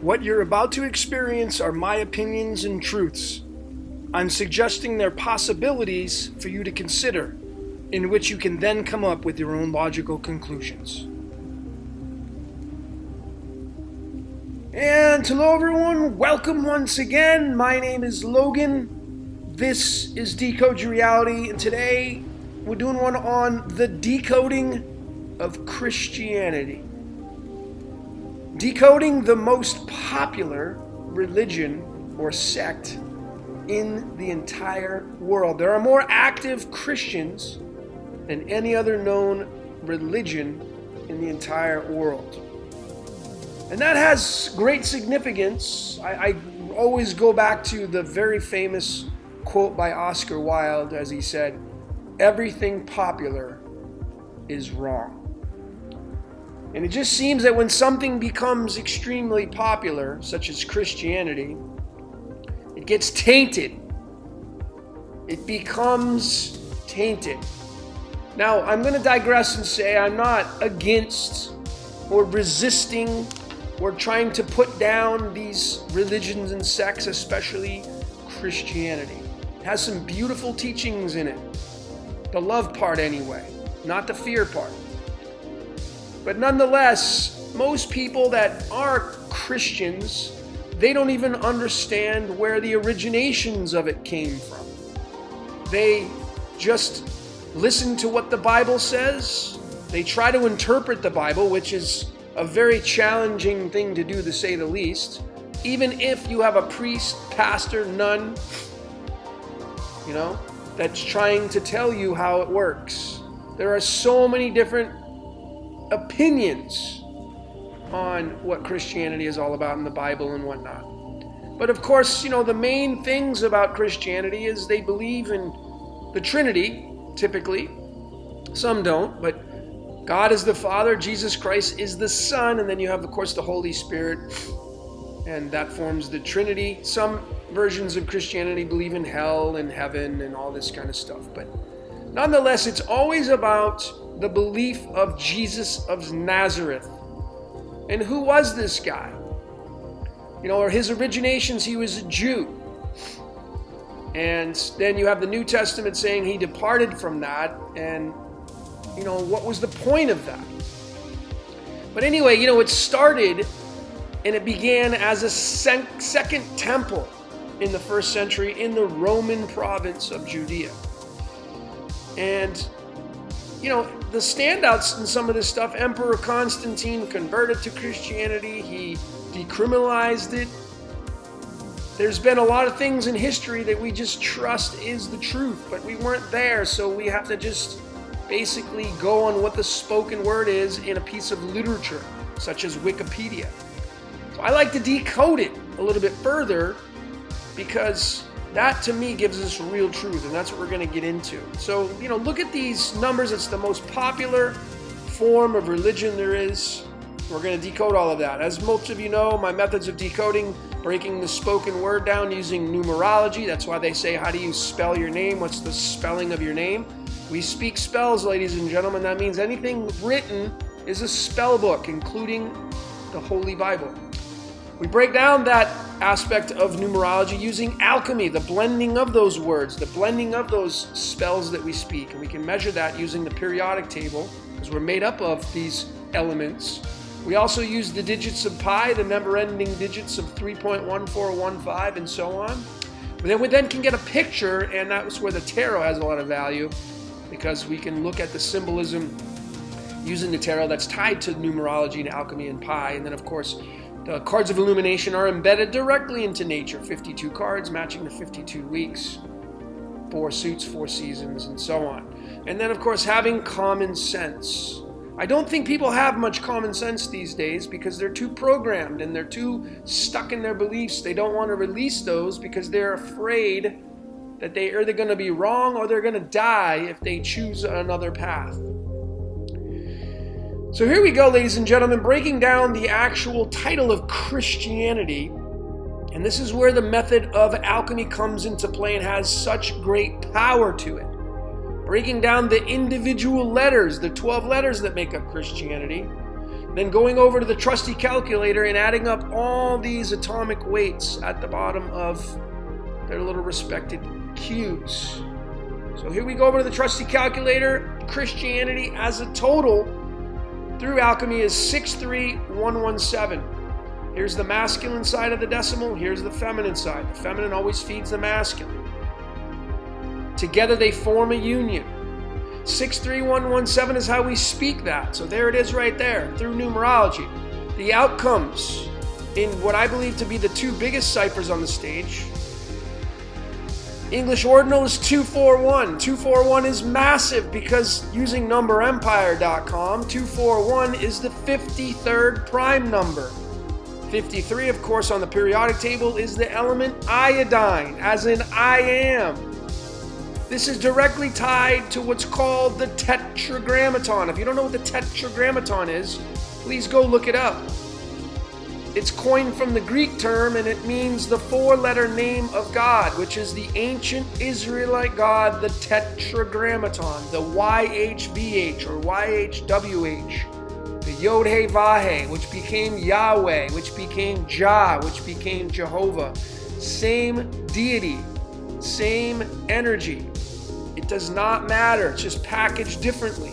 What you're about to experience are my opinions and truths. I'm suggesting they're possibilities for you to consider, in which you can then come up with your own logical conclusions. And hello everyone, welcome once again. My name is Logan. This is Decode Your Reality, and today we're doing one on the decoding of Christianity. Decoding the most popular religion or sect in the entire world. There are more active Christians than any other known religion in the entire world. And that has great significance. I always go back to the very famous quote by Oscar Wilde as he said, "Everything popular is wrong." And it just seems that when something becomes extremely popular, such as Christianity, it gets tainted. It becomes tainted. Now, I'm going to digress and say I'm not against or resisting or trying to put down these religions and sects, especially Christianity. It has some beautiful teachings in it. The love part anyway, not the fear part. But nonetheless, most people that are Christians, they don't even understand where the originations of it came from. They just listen to what the Bible says. They try to interpret the Bible, which is a very challenging thing to do, to say the least. Even if you have a priest, pastor, nun, that's trying to tell you how it works. There are so many different opinions on what Christianity is all about in the Bible and whatnot. But of course, the main things about Christianity is they believe in the Trinity, typically. Some don't, but God is the Father, Jesus Christ is the Son, and then you have, of course, the Holy Spirit, and that forms the Trinity. Some versions of Christianity believe in hell and heaven and all this kind of stuff, but nonetheless, it's always about the belief of Jesus of Nazareth. And who was this guy? Or his originations, he was a Jew. And then you have the New Testament saying he departed from that. And, what was the point of that? But anyway, it started and it began as a second temple in the first century in the Roman province of Judea. And the standouts in some of this stuff, Emperor Constantine converted to Christianity. He decriminalized it. There's been a lot of things in history that we just trust is the truth, but we weren't there, so we have to just basically go on what the spoken word is in a piece of literature, such as Wikipedia. So I like to decode it a little bit further because that, to me, gives us real truth, and that's what we're going to get into. So, look at these numbers. It's the most popular form of religion there is. We're going to decode all of that. As most of you know, my methods of decoding, breaking the spoken word down using numerology. That's why they say, how do you spell your name? What's the spelling of your name? We speak spells, ladies and gentlemen. That means anything written is a spell book, including the Holy Bible. We break down that aspect of numerology using alchemy, the blending of those words, the blending of those spells that we speak. And we can measure that using the periodic table because we're made up of these elements. We also use the digits of pi, the never-ending digits of 3.1415 and so on. But then we can get a picture, and that's where the tarot has a lot of value because we can look at the symbolism using the tarot that's tied to numerology and alchemy and pi. And then, of course, the cards of illumination are embedded directly into nature. 52 cards matching the 52 weeks, 4 suits, 4 seasons, and so on. And then, of course, having common sense. I don't think people have much common sense these days because they're too programmed and they're too stuck in their beliefs. They don't want to release those because they're afraid that they're either going to be wrong or they're going to die if they choose another path. So here we go, ladies and gentlemen, breaking down the actual title of Christianity. And this is where the method of alchemy comes into play and has such great power to it. breaking down the individual letters, the 12 letters that make up Christianity, Then going over to the trusty calculator and adding up all these atomic weights at the bottom of their little respected cubes. So here we go over to the trusty calculator. Christianity as a total through alchemy is 63117. Here's the masculine side of the decimal. Here's the feminine side. The feminine always feeds the masculine. Together they form a union. 63117 is how we speak that. So there it is right there through numerology. The outcomes in what I believe to be the two biggest ciphers on the stage. English ordinal is 241. 241 is massive because using numberempire.com, 241 is the 53rd prime number. 53, of course, on the periodic table is the element iodine, as in I am. This is directly tied to what's called the tetragrammaton. If you don't know what the tetragrammaton is, please go look it up. It's coined from the Greek term, and it means the four-letter name of God, which is the ancient Israelite God, the tetragrammaton, the YHVH or YHWH, the YHVH, which became Yahweh, which became Jah, which became Jehovah. Same deity, same energy. It does not matter, it's just packaged differently.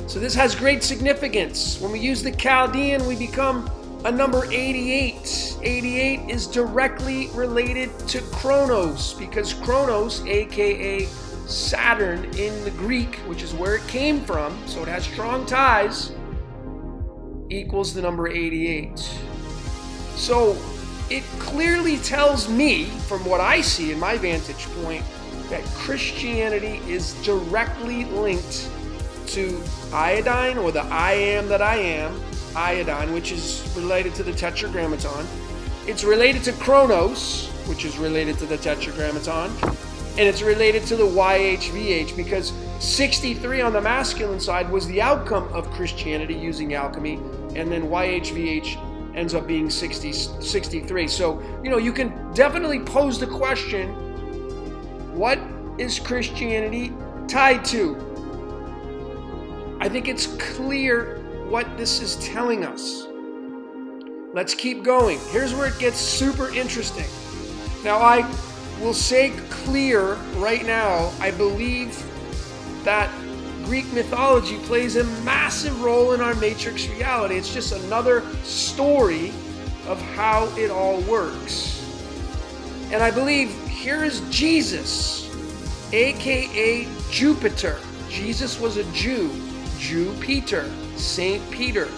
So this has great significance. When we use the Chaldean, we become a number 88. 88 is directly related to Chronos, because Chronos, aka Saturn in the Greek, which is where it came from, so it has strong ties, equals the number 88. So it clearly tells me, from what I see in my vantage point, that Christianity is directly linked to iodine, or the I am that I am, iodine, which is related to the tetragrammaton. It's related to Chronos, which is related to the tetragrammaton, and it's related to the YHVH, because 63 on the masculine side was the outcome of Christianity using alchemy, and then YHVH ends up being 63. So, you can definitely pose the question, what is Christianity tied to? I think it's clear what this is telling us. Let's keep going. Here's where it gets super interesting. Now, I will say clear right now, I believe that Greek mythology plays a massive role in our matrix reality. It's just another story of how it all works. And I believe here is Jesus, aka Jupiter. Jesus was a Jew. Peter, Saint Peter.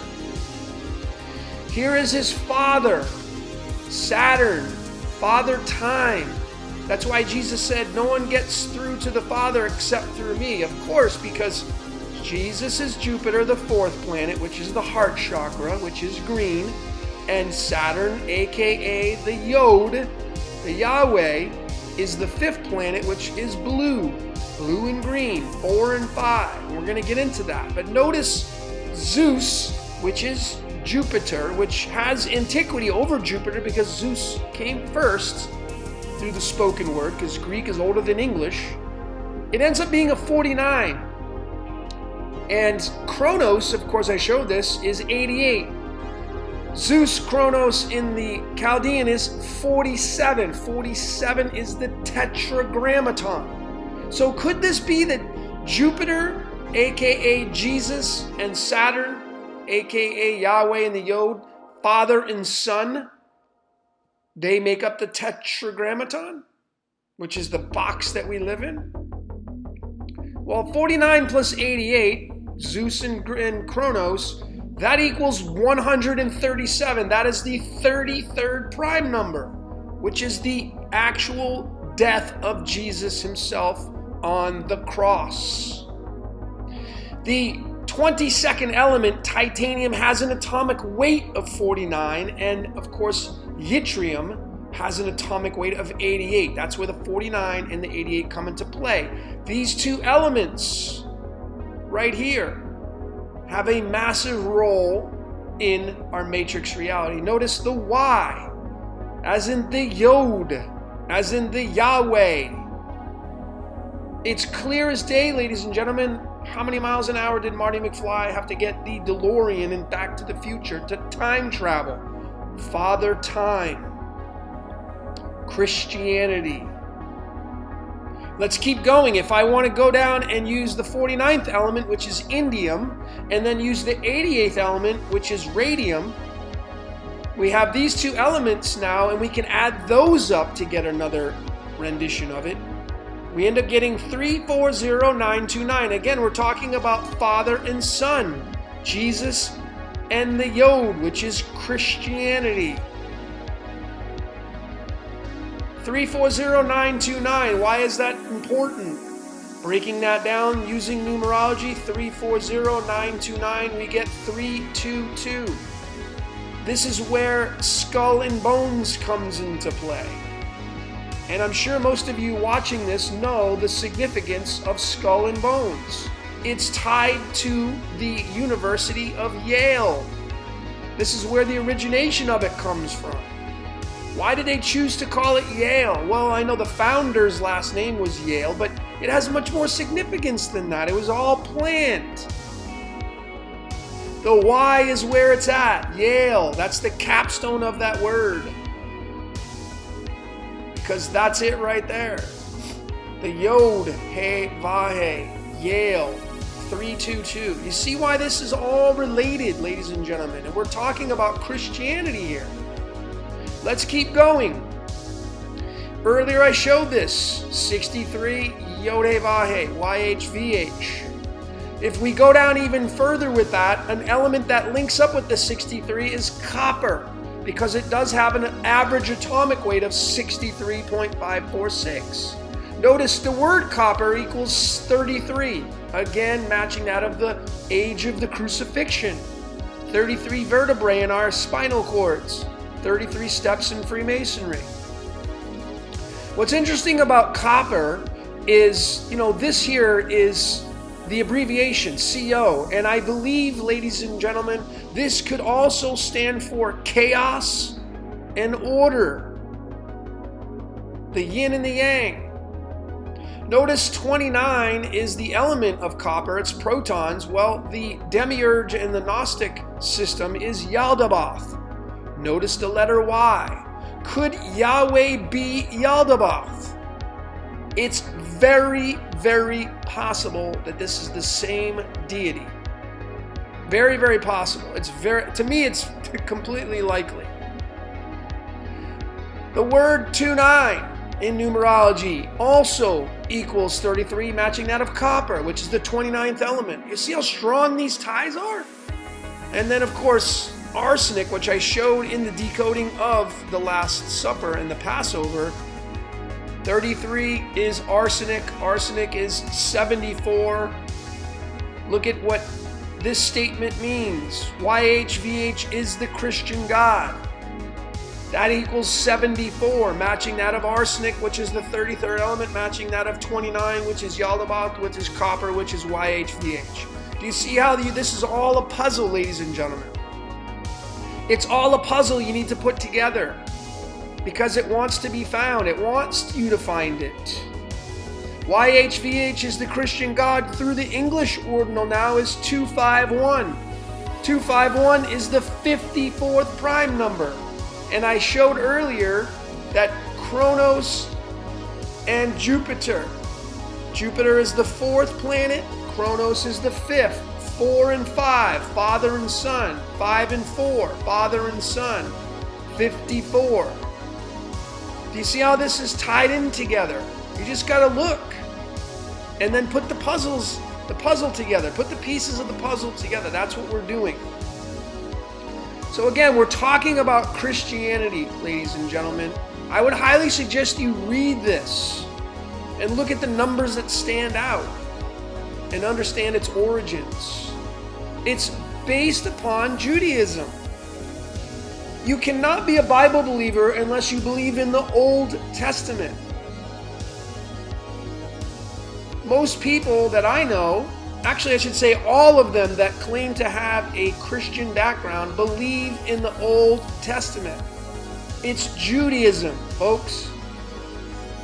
Here is his father, Saturn, Father Time. That's why Jesus said, no one gets through to the Father except through me. Of course, because Jesus is Jupiter, the fourth planet, which is the heart chakra, which is green, and Saturn, aka the Yod, the Yahweh, is the fifth planet, which is blue and green, 4 and 5. We're going to get into that. But notice Zeus, which is Jupiter, which has antiquity over Jupiter because Zeus came first through the spoken word, because Greek is older than English. It ends up being a 49. And Chronos, of course I showed this, is 88. Zeus, Chronos in the Chaldean is 47. 47 is the tetragrammaton. So could this be that Jupiter, aka Jesus, and Saturn, aka Yahweh and the Yod, father and son, they make up the tetragrammaton, which is the box that we live in? Well, 49 plus 88, Zeus and Chronos, that equals 137. That is the 33rd prime number, which is the actual death of Jesus himself on the cross. The 22nd element, titanium, has an atomic weight of 49, and of course yttrium has an atomic weight of 88. That's where the 49 and the 88 come into play. These two elements right here have a massive role in our matrix reality. Notice the Y, as in the Yod, as in the Yahweh. It's clear as day, ladies and gentlemen, How many miles an hour did Marty McFly have to get the DeLorean in Back to the Future to time travel? Father Time. Christianity. Let's keep going. If I want to go down and use the 49th element, which is indium, and then use the 88th element, which is radium, we have these two elements now, and we can add those up to get another rendition of it. We end up getting 340929. Again, we're talking about Father and Son, Jesus and the Yod, which is Christianity. 340929. Why is that important? Breaking that down using numerology, 340929, we get 322. This is where skull and bones comes into play. And I'm sure most of you watching this know the significance of skull and bones. It's tied to the University of Yale. This is where the origination of it comes from. Why did they choose to call it Yale? Well, I know the founder's last name was Yale, but it has much more significance than that. It was all planned. The Y is where it's at, Yale. That's the capstone of that word. Because that's it right there. The YHVH, Yale, 322. You see why this is all related, ladies and gentlemen? And we're talking about Christianity here. Let's keep going. Earlier I showed this, 63, YHVH, YHVH. If we go down even further with that, an element that links up with the 63 is copper, because it does have an average atomic weight of 63.546. Notice the word copper equals 33, again matching that of the age of the crucifixion. 33 vertebrae in our spinal cords. 33 steps in Freemasonry. What's interesting about copper is, this here is the abbreviation, CO, and I believe, ladies and gentlemen, this could also stand for chaos and order. The yin and the yang. Notice 29 is the element of copper, it's protons. Well, the demiurge in the Gnostic system is Yaldabaoth. Notice the letter Y. Could Yahweh be Yaldabaoth? It's very, very possible that this is the same deity. Very, very possible. To me, it's completely likely. The word 29 in numerology also equals 33, matching that of copper, which is the 29th element. You see how strong these ties are? And then, of course, arsenic, which I showed in the decoding of the Last Supper and the Passover. 33 is arsenic. Arsenic is 74. Look at what this statement means. YHVH is the Christian God. That equals 74, matching that of arsenic, which is the 33rd element, matching that of 29, which is Yaldabaoth, which is copper, which is YHVH. Do you see how this is all a puzzle, ladies and gentlemen? It's all a puzzle you need to put together because it wants to be found. It wants you to find it. YHVH is the Christian God through the English ordinal now is 251. 251 is the 54th prime number. And I showed earlier that Kronos and Jupiter. Jupiter is the 4th planet. Kronos is the 5th. 4 and 5, Father and Son. 5 and 4, Father and Son. 54. Do you see how this is tied in together? You just got to look and then put the puzzle together. Put the pieces of the puzzle together. That's what we're doing. So again, we're talking about Christianity, ladies and gentlemen. I would highly suggest you read this and look at the numbers that stand out and understand its origins. It's based upon Judaism. You cannot be a Bible believer unless you believe in the Old Testament. Most people that I know, actually I should say all of them that claim to have a Christian background, believe in the Old Testament. It's Judaism, folks,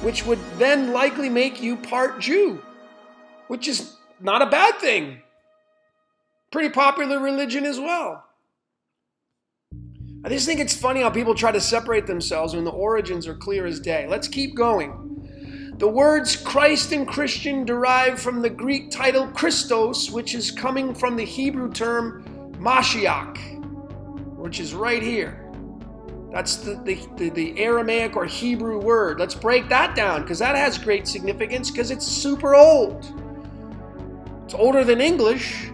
which would then likely make you part Jew, which is not a bad thing. Pretty popular religion as well. I just think it's funny how people try to separate themselves when the origins are clear as day. Let's keep going. The words Christ and Christian derive from the Greek title Christos, which is coming from the Hebrew term Mashiach, which is right here. That's the Aramaic or Hebrew word. Let's break that down, because that has great significance, because it's super old. It's older than English.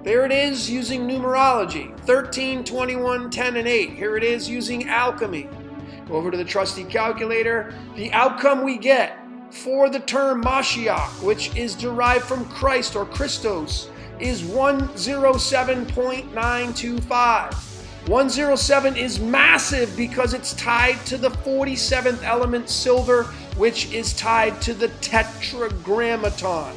There it is using numerology. 13, 21, 10, and 8. Here it is using alchemy. Go over to the trusty calculator. The outcome we get for the term Mashiach, which is derived from Christ or Christos, is 107.925. 107 is massive because it's tied to the 47th element, silver, which is tied to the tetragrammaton.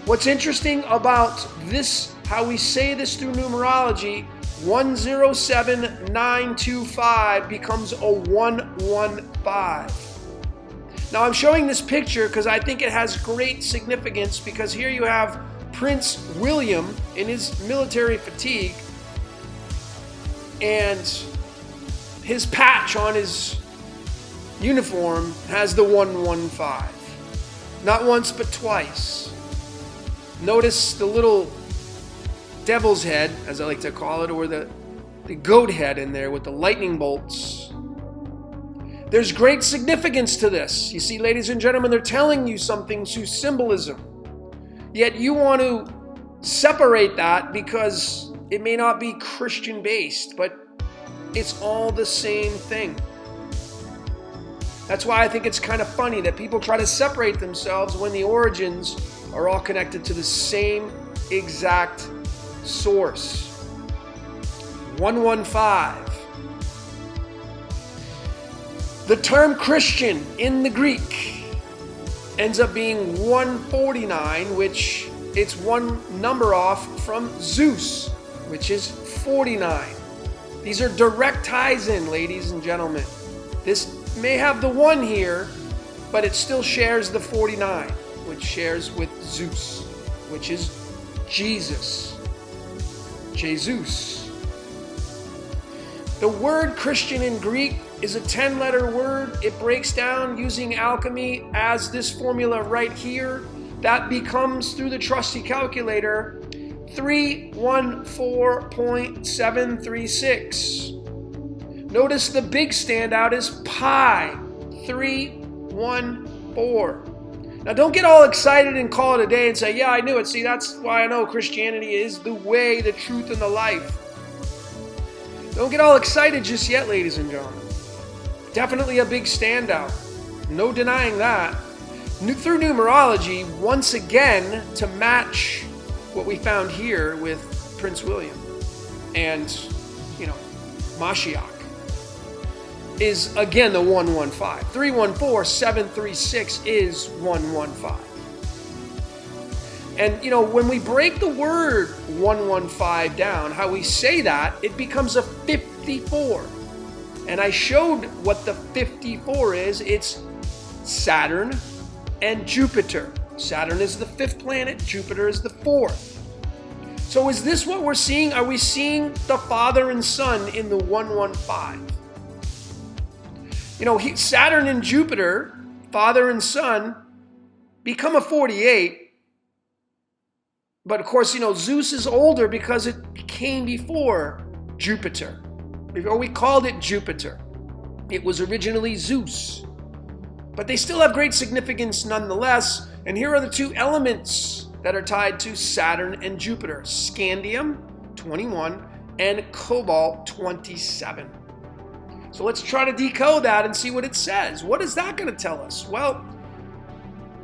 What's interesting about this, how we say this through numerology, 107925 becomes a 115. Now I'm showing this picture because I think it has great significance, because here you have Prince William in his military fatigue, and his patch on his uniform has the 115. Not once but twice. Notice the little devil's head, as I like to call it, or the goat head in there with the lightning bolts. There's great significance to this. You see, ladies and gentlemen, they're telling you something through symbolism. Yet you want to separate that because it may not be Christian based, but it's all the same thing. That's why I think it's kind of funny that people try to separate themselves when the origins are all connected to the same exact source. 115. The term Christian in the Greek ends up being 149, which it's one number off from Zeus, which is 49. These are direct ties in, ladies and gentlemen. This may have the 1 here, but it still shares the 49, which shares with Zeus, which is Jesus. Jesus. The word Christian in Greek is a 10-letter word. It breaks down using alchemy as this formula right here. That becomes, through the trusty calculator, 314.736. Notice the big standout is pi, 314. Now don't get all excited and call it a day and say, yeah, I knew it. See, that's why I know Christianity is the way, the truth, and the life. Don't get all excited just yet, ladies and gentlemen. Definitely a big standout. No denying that. Through numerology, once again, to match what we found here with Prince William and, Mashiach, is again the 115. 314-736 is 115. And, when we break the word 115 down, how we say that, it becomes a 54. And I showed what the 54 is. It's Saturn and Jupiter. Saturn is the 5th planet. Jupiter is the 4th. So is this what we're seeing? Are we seeing the Father and Son in the 115? Saturn and Jupiter, Father and Son, become a 48. But of course, Zeus is older because it came before Jupiter. Before we called it Jupiter. It was originally Zeus. But they still have great significance nonetheless. And here are the 2 elements that are tied to Saturn and Jupiter. Scandium, 21, and cobalt, 27. So let's try to decode that and see what it says. What is that going to tell us? Well,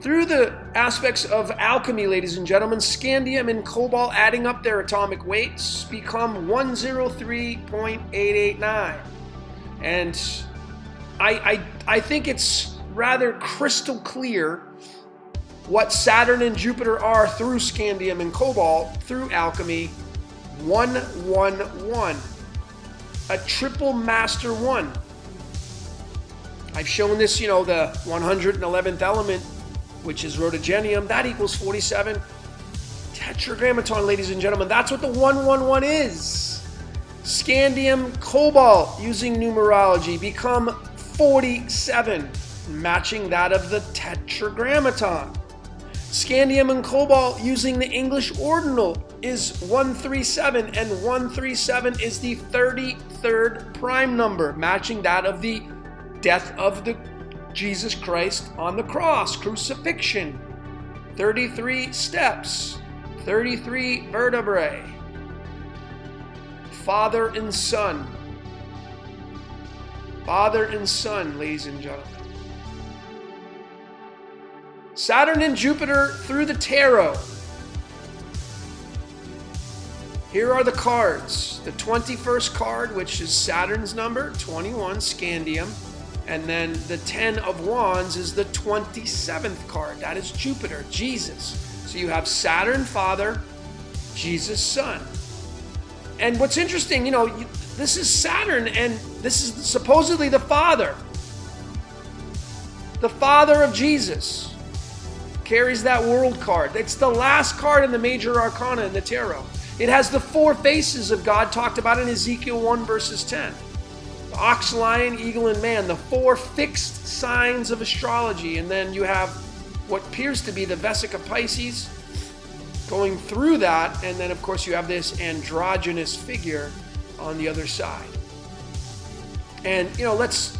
through the aspects of alchemy, ladies and gentlemen, scandium and cobalt, adding up their atomic weights, become 103.889. And I think it's rather crystal clear what Saturn and Jupiter are through scandium and cobalt, through alchemy. 111. A triple master 1. I've shown this, the 111th element which is rhodogenium, that equals 47. Tetragrammaton, ladies and gentlemen, that's what the 111 is. Scandium, cobalt, using numerology, become 47, matching that of the tetragrammaton. Scandium and cobalt using the English ordinal is 137, and 137 is the 33rd prime number, matching that of the death of the Jesus Christ on the cross, crucifixion. 33 steps, 33 vertebrae. Father and Son. Father and Son, ladies and gentlemen. Saturn and Jupiter through the tarot. Here are the cards. The 21st card, which is Saturn's number, 21, Scandium. And then the 10 of Wands is the 27th card. That is Jupiter, Jesus. So you have Saturn, Father, Jesus, Son. And what's interesting, this is Saturn, and this is supposedly the Father. The Father of Jesus carries that world card. It's the last card in the major arcana in the tarot. It has the 4 faces of God talked about in Ezekiel 1 verses 10. The ox, lion, eagle, and man, the 4 fixed signs of astrology. And then you have what appears to be the Vesica Pisces going through that. And then, of course, you have this androgynous figure on the other side. And, let's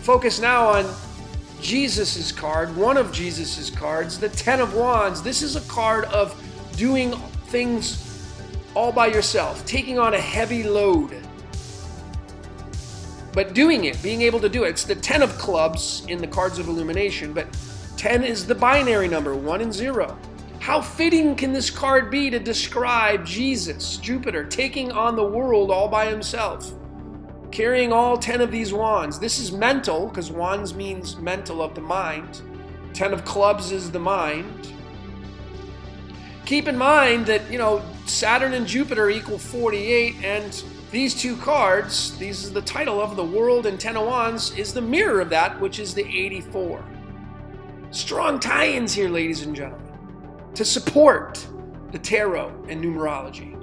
focus now on Jesus's card, one of Jesus's cards, the 10 of Wands. This is a card of doing things all by yourself, taking on a heavy load. But doing it, being able to do it. It's the 10 of clubs in the cards of illumination, but 10 is the binary number, 1 and 0. How fitting can this card be to describe Jesus, Jupiter, taking on the world all by himself, carrying all 10 of these wands. This is mental, because wands means mental, of the mind. 10 of clubs is the mind. Keep in mind that, Saturn and Jupiter equal 48, and these 2 cards, these is the title of the world, and 10 of wands is the mirror of that, which is the 84. Strong tie-ins here, ladies and gentlemen, to support the tarot and numerology.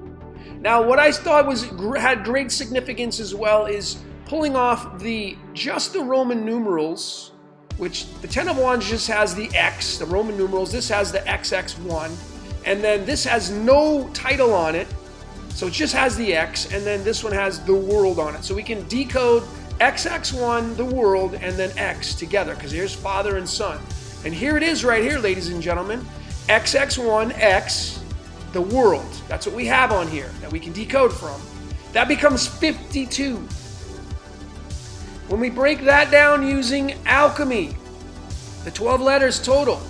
Now, what I thought had great significance as well is pulling off just the Roman numerals, which the 10 of Wands just has the X, the Roman numerals. This has the XXI, and then this has no title on it, so it just has the X, and then this one has the world on it. So we can decode XX1, the world, and then X together, because here's Father and Son. And here it is right here, ladies and gentlemen. XX1, X, the world. That's what we have on here that we can decode from. That becomes 52. When we break that down using alchemy, the 12 letters total,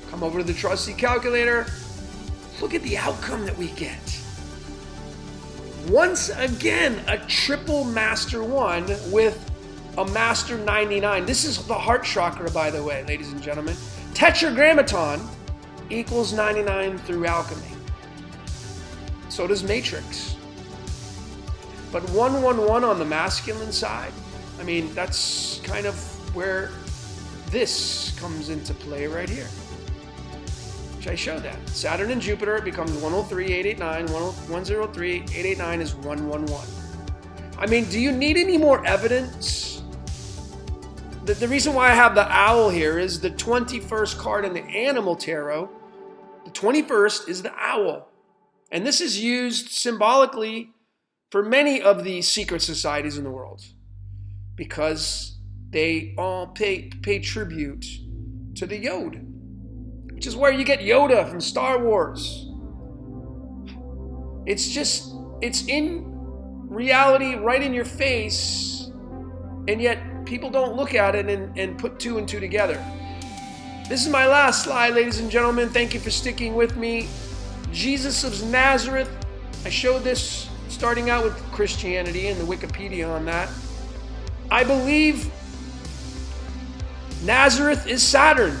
come over to the trusty calculator, look at the outcome that we get. Once again, a triple master 1 with a master 99. This is the heart chakra, by the way, ladies and gentlemen. Tetragrammaton equals 99 through alchemy. So does matrix. But 111 on the masculine side, that's kind of where this comes into play right here, which I showed that. Saturn and Jupiter, it becomes 103, 889, 103, 889 is 111. Do you need any more evidence? The reason why I have the owl here is the 21st card in the animal tarot. The 21st is the owl. And this is used symbolically for many of the secret societies in the world, because they all pay tribute to the Yod, which is where you get Yoda from Star Wars. It's in reality right in your face, and yet people don't look at it and put 2 and 2 together. This is my last slide, ladies and gentlemen. Thank you for sticking with me. Jesus of Nazareth. I showed this starting out with Christianity and the Wikipedia on that. I believe Nazareth is Saturn.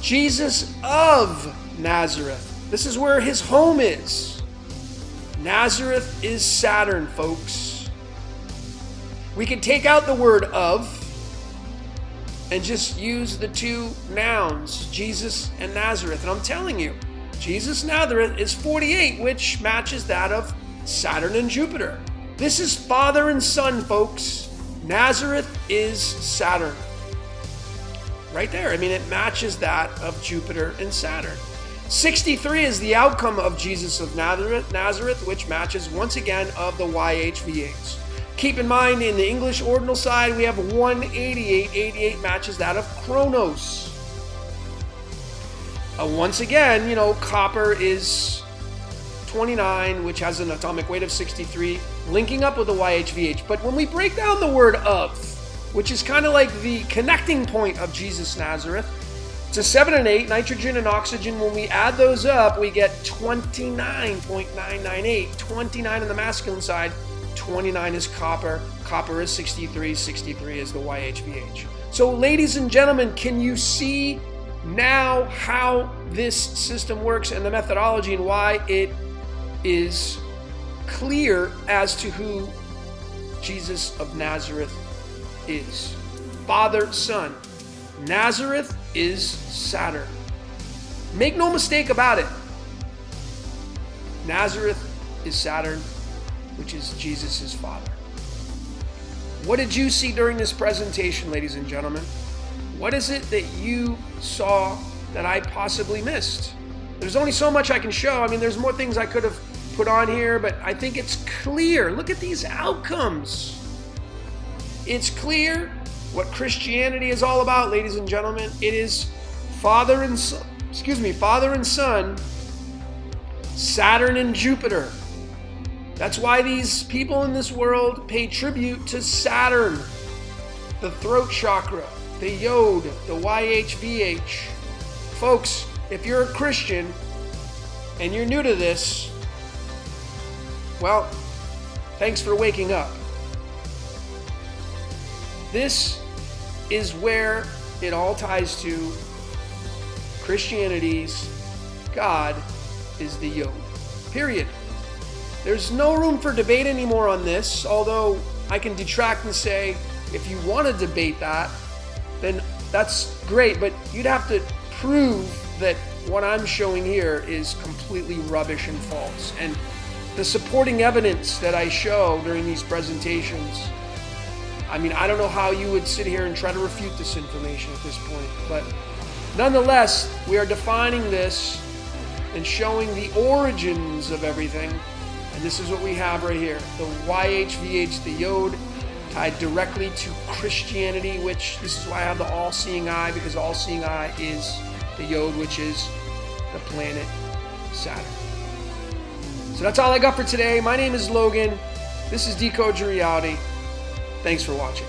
Jesus of Nazareth. This is where his home is. Nazareth is Saturn, folks. We can take out the word of, and just use the two nouns, Jesus and Nazareth. And I'm telling you, Jesus Nazareth is 48, which matches that of Saturn and Jupiter. This is father and son, folks. Nazareth is Saturn. Right there. I mean, it matches that of Jupiter and Saturn. 63 is the outcome of Jesus of Nazareth, which matches once again of the YHVH. Keep in mind, in the English ordinal side, we have 188. 88 matches that of Chronos. Once again, you know, copper is 29, which has an atomic weight of 63, linking up with the YHVH. But when we break down the word of, which is kind of like the connecting point of Jesus Nazareth, to 7 and 8, nitrogen and oxygen, when we add those up, we get 29.998. 29 on the masculine side, 29 is copper, copper is 63, 63 is the YHVH. So ladies and gentlemen, can you see now how this system works and the methodology and why it is clear as to who Jesus of Nazareth is? Father, Son. Nazareth is Saturn. Make no mistake about it. Nazareth is Saturn, which is Jesus' father. What did you see during this presentation, ladies and gentlemen? What is it that you saw that I possibly missed? There's only so much I can show. I mean, there's more things I could have put on here, but I think it's clear. Look at these outcomes. It's clear what Christianity is all about, ladies and gentlemen. It is Father and Son, Saturn and Jupiter. That's why these people in this world pay tribute to Saturn, the throat chakra, the Yod, the YHVH. Folks, if you're a Christian and you're new to this, well, thanks for waking up. This is where it all ties to. Christianity's God is the Yod. Period. There's no room for debate anymore on this, although I can detract and say, if you want to debate that, then that's great, but you'd have to prove that what I'm showing here is completely rubbish and false. And the supporting evidence that I show during these presentations, I mean, I don't know how you would sit here and try to refute this information at this point, but nonetheless, we are defining this and showing the origins of everything. And this is what we have right here. The YHVH, the Yod, tied directly to Christianity, which this is why I have the all-seeing eye, because the all-seeing eye is the Yod, which is the planet Saturn. So that's all I got for today. My name is Logan. This is Decode Your Reality. Thanks for watching.